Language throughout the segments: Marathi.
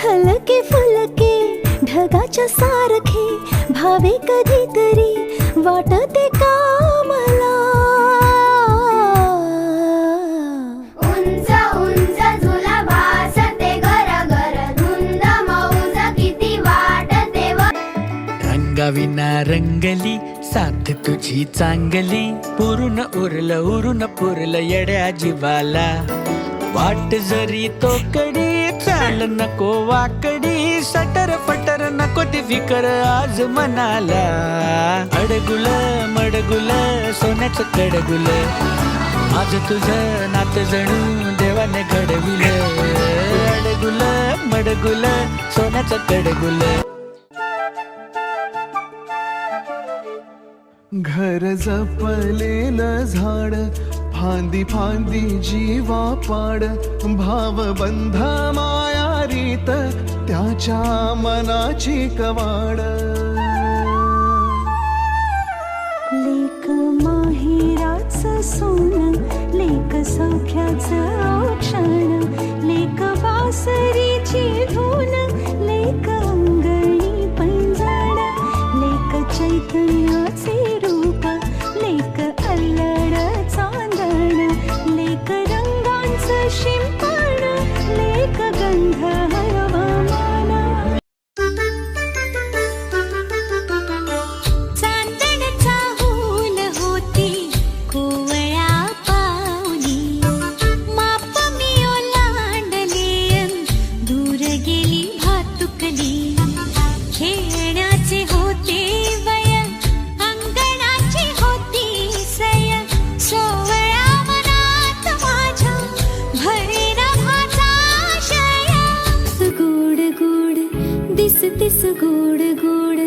हलके फुलके ढगाच्या सारखे भावे कधीतरी वाटते का मला. उंच उंच झुला भासते घर धुंद मौज किती वाटते व. रंगाविना रंगली साथ तुझी चांगली पुरून पुरलं येड्या जीवाला. वाट जरी तो कडी चाल नको वाकडी सटर फटर नको ती फिकर आज मनाला. अडगुल मडगुल सोन्याचं कडगुल आज तुझं नात जणू देवाने घडविल. अडगुल मडगुल सोन्याचं कडगुल. घर जपलेलं झाड फांदी फांदी जीवा पाड भाव बंध माया रीत त्याच्या मनाची कवाड. लेक माहेराचं सोनं लेक सौख्याचं क्षण लेक बासरीची धून लेक अंगणी पैंजण लेक चैतन्याचे रूप लेक अल्लड चांदण लेक रंगांचं शिंपण लेक गंध हवामान. चांदण चाहूल होती कोवळ्या पावली माप मी ओलांडले दूर गेली भातुकली. खेळण्याचे होते वय अंगणाची होती सय सोवळ्या मनात माझ्या भरेना भाचा शया. गोड गोड दिसतेस गोड गोड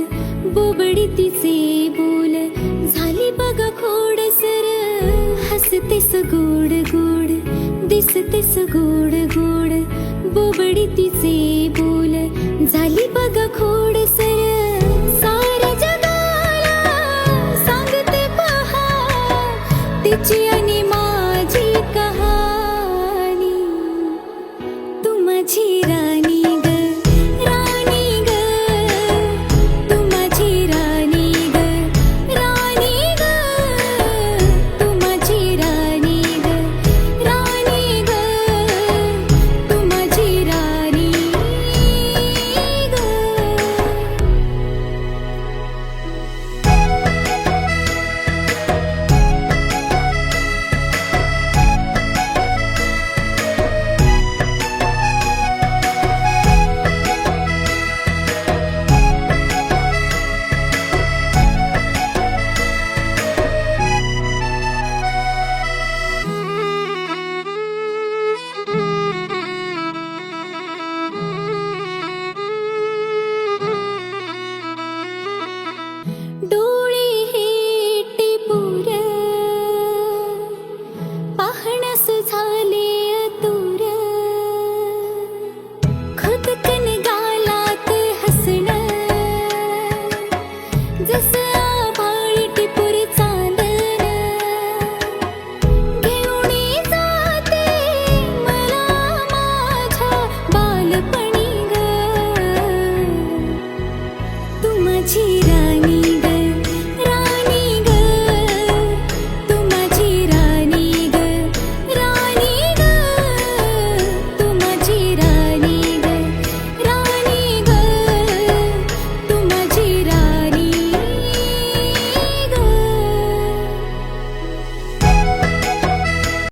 बोबडी तिचे बोल झाली बघ खोड सर. हसतेस गोड गोड दिसतेस गोड गोड बोबडी तिचे बोल झाली बघ खोड सर. साऱ्या जगाला सांगते पहा तिची